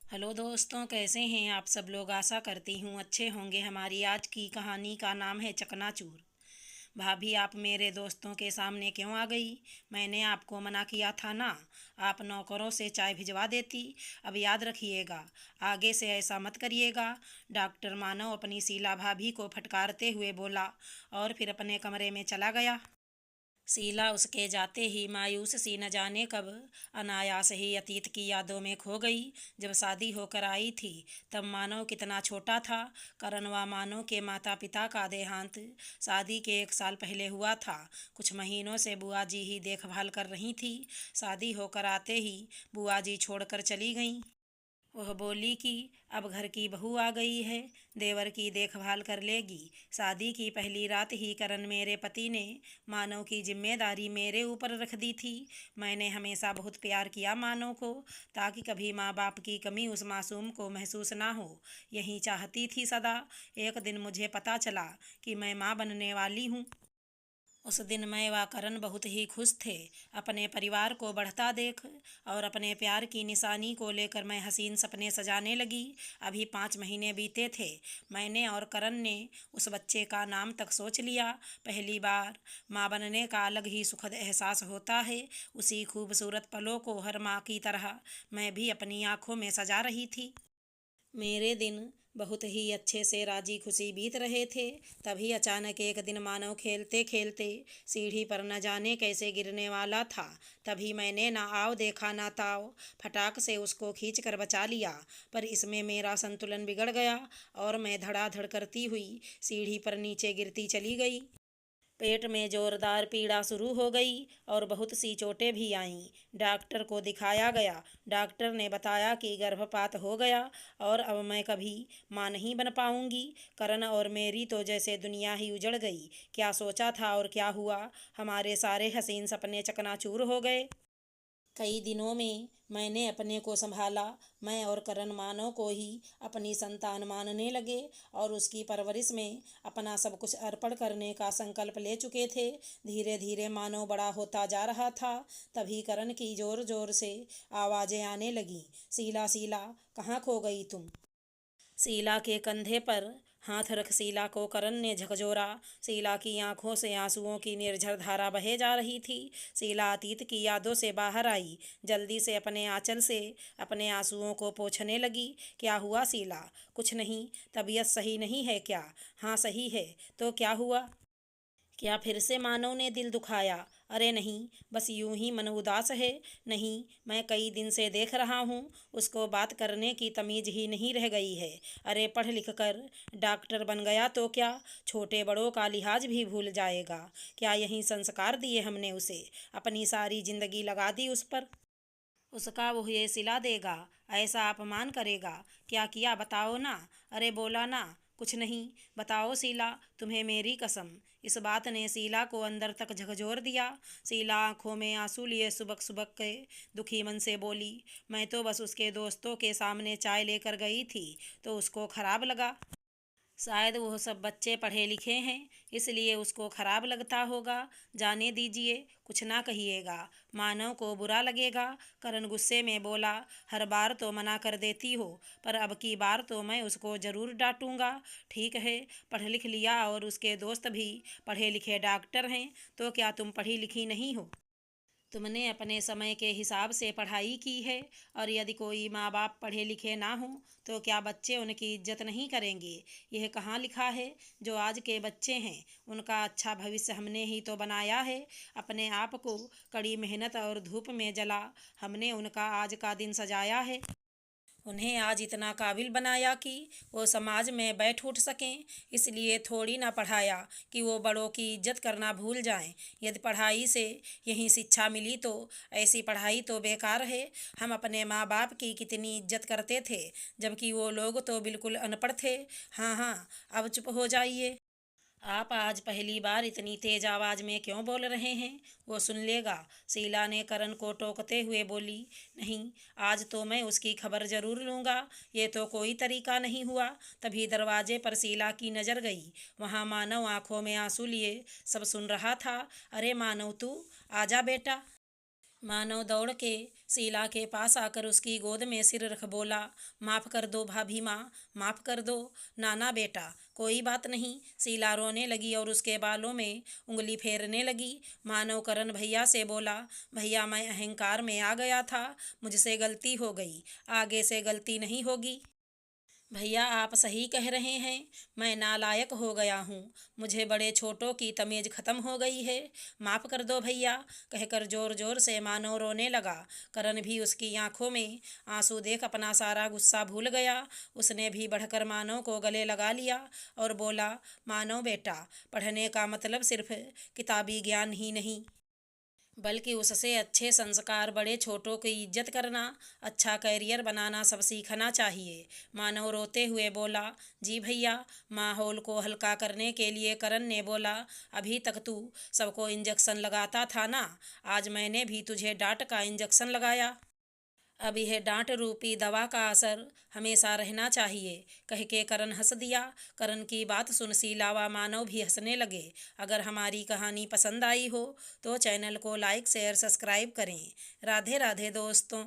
Hello दोस्तों, कैसे हैं आप सब लोग। आशा करती हूँ अच्छे होंगे। हमारी आज की कहानी का नाम है चकनाचूर। भाभी, आप मेरे दोस्तों के सामने क्यों आ गई? मैंने आपको मना किया था ना। आप नौकरों से चाय भिजवा देती। अब याद रखिएगा, आगे से ऐसा मत करिएगा। डॉक्टर मानव अपनी शीला भाभी को फटकारते हुए बोला और फिर अपने कमरे में चला गया। शीला उसके जाते ही मायूस सी न जाने कब अनायास ही अतीत की यादों में खो गई। जब शादी होकर आई थी तब मानव कितना छोटा था। करण व मानव के माता पिता का देहांत शादी के 1 साल पहले हुआ था। कुछ महीनों से बुआ जी ही देखभाल कर रही थी। शादी होकर आते ही बुआ जी छोड़कर चली गईं। वह बोली कि अब घर की बहू आ गई है, देवर की देखभाल कर लेगी। शादी की पहली रात ही करण मेरे पति ने मानव की जिम्मेदारी मेरे ऊपर रख दी थी। मैंने हमेशा बहुत प्यार किया मानव को, ताकि कभी माँ बाप की कमी उस मासूम को महसूस ना हो। यही चाहती थी सदा। एक दिन मुझे पता चला कि मैं माँ बनने वाली हूँ। उस दिन मैं व करण बहुत ही खुश थे, अपने परिवार को बढ़ता देख। और अपने प्यार की निशानी को लेकर मैं हसीन सपने सजाने लगी। अभी 5 महीने बीते थे। मैंने और करण ने उस बच्चे का नाम तक सोच लिया। पहली बार माँ बनने का अलग ही सुखद एहसास होता है। उसी खूबसूरत पलों को हर माँ की तरह मैं भी अपनी आंखों में सजा रही थी। मेरे दिन बहुत ही अच्छे से राजी खुशी बीत रहे थे। तभी अचानक एक दिन मानव खेलते खेलते सीढ़ी पर न जाने कैसे गिरने वाला था। तभी मैंने ना आव देखा ना ताव, फटाक से उसको खींच कर बचा लिया। पर इसमें मेरा संतुलन बिगड़ गया और मैं धड़ाधड़ करती हुई सीढ़ी पर नीचे गिरती चली गई। पेट में जोरदार पीड़ा शुरू हो गई और बहुत सी चोटें भी आईं। डॉक्टर को दिखाया गया। डॉक्टर ने बताया कि गर्भपात हो गया और अब मैं कभी मां नहीं बन पाऊंगी। करण और मेरी तो जैसे दुनिया ही उजड़ गई। क्या सोचा था और क्या हुआ। हमारे सारे हसीन सपने चकनाचूर हो गए। कई दिनों में मैंने अपने को संभाला। मैं और करण मानव को ही अपनी संतान मानने लगे और उसकी परवरिश में अपना सब कुछ अर्पण करने का संकल्प ले चुके थे। धीरे धीरे मानव बड़ा होता जा रहा था। तभी करण की जोर जोर से आवाज़ें आने लगीं। शीला, शीला, कहाँ खो गई तुम? शीला के कंधे पर हाथ रख शीला को करण ने झकझोरा। शीला की आंखों से आंसुओं की निर्झर धारा बहे जा रही थी। शीला अतीत की यादों से बाहर आई। जल्दी से अपने आंचल से अपने आंसुओं को पोंछने लगी। क्या हुआ शीला? कुछ नहीं। तबीयत सही नहीं है क्या? हाँ सही है। तो क्या हुआ? क्या फिर से मानव ने दिल दुखाया? अरे नहीं, बस यूं ही मन उदास है। नहीं, मैं कई दिन से देख रहा हूँ, उसको बात करने की तमीज़ ही नहीं रह गई है। अरे पढ़ लिख कर डॉक्टर बन गया तो क्या, छोटे बड़ों का लिहाज भी भूल जाएगा? क्या यही संस्कार दिए हमने उसे? अपनी सारी जिंदगी लगा दी उस पर। उसका वो ये सिला देगा? ऐसा अपमान करेगा? क्या किया बताओ ना। अरे बोला ना। कुछ नहीं। बताओ शीला, तुम्हें मेरी कसम। इस बात ने शीला को अंदर तक झकझोर दिया। शीला आंखों में आंसू लिए सुबक सुबक के दुखी मन से बोली, मैं तो बस उसके दोस्तों के सामने चाय लेकर गई थी तो उसको खराब लगा। शायद वो सब बच्चे पढ़े लिखे हैं, इसलिए उसको खराब लगता होगा। जाने दीजिए, कुछ ना कहिएगा, मानव को बुरा लगेगा। करण गुस्से में बोला, हर बार तो मना कर देती हो, पर अब की बार तो मैं उसको ज़रूर डांटूंगा। ठीक है, पढ़ लिख लिया और उसके दोस्त भी पढ़े लिखे डॉक्टर हैं, तो क्या तुम पढ़ी लिखी नहीं हो? तुमने अपने समय के हिसाब से पढ़ाई की है। और यदि कोई माँ बाप पढ़े लिखे ना हो तो क्या बच्चे उनकी इज्जत नहीं करेंगे? यह कहाँ लिखा है? जो आज के बच्चे हैं उनका अच्छा भविष्य हमने ही तो बनाया है। अपने आप को कड़ी मेहनत और धूप में जला हमने उनका आज का दिन सजाया है। उन्हें आज इतना काबिल बनाया कि वो समाज में बैठ उठ सकें। इसलिए थोड़ी ना पढ़ाया कि वो बड़ों की इज्जत करना भूल जाएं। यदि पढ़ाई से यही शिक्षा मिली तो ऐसी पढ़ाई तो बेकार है। हम अपने माँ बाप की कितनी इज्जत करते थे, जबकि वो लोग तो बिल्कुल अनपढ़ थे। हाँ हाँ, अब चुप हो जाइए। आप आज पहली बार इतनी तेज आवाज में क्यों बोल रहे हैं? वो सुन लेगा। शीला ने करण को टोकते हुए बोली, नहीं, आज तो मैं उसकी खबर जरूर लूंगा। ये तो कोई तरीका नहीं हुआ। तभी दरवाजे पर शीला की नजर गई। वहां मानव आंखों में आंसू लिए सब सुन रहा था। अरे मानव, तू आजा बेटा। मानव दौड़ के शीला के पास आकर उसकी गोद में सिर रख बोला, माफ़ कर दो भाभी माँ, माफ़ कर दो। नाना बेटा, कोई बात नहीं। शीला रोने लगी और उसके बालों में उंगली फेरने लगी। मानव करण भैया से बोला, भैया मैं अहंकार में आ गया था, मुझसे गलती हो गई, आगे से गलती नहीं होगी। भैया आप सही कह रहे हैं, मैं नालायक हो गया हूँ, मुझे बड़े छोटों की तमीज़ ख़त्म हो गई है, माफ़ कर दो भैया। कहकर ज़ोर ज़ोर से मानव रोने लगा। करण भी उसकी आंखों में आंसू देख अपना सारा गुस्सा भूल गया। उसने भी बढ़कर मानव को गले लगा लिया और बोला, मानव बेटा, पढ़ने का मतलब सिर्फ किताबी ज्ञान ही नहीं, बल्कि उससे अच्छे संस्कार, बड़े छोटों की इज्जत करना, अच्छा करियर बनाना सब सीखना चाहिए। मानव रोते हुए बोला, जी भैया। माहौल को हल्का करने के लिए करण ने बोला, अभी तक तू सबको इंजेक्शन लगाता था ना, आज मैंने भी तुझे डांट का इंजेक्शन लगाया। अब यह डांट रूपी दवा का असर हमेशा रहना चाहिए। कह के करण हंस दिया। करण की बात सुन शीला व मानव भी हंसने लगे। अगर हमारी कहानी पसंद आई हो तो चैनल को लाइक शेयर सब्सक्राइब करें। राधे राधे दोस्तों।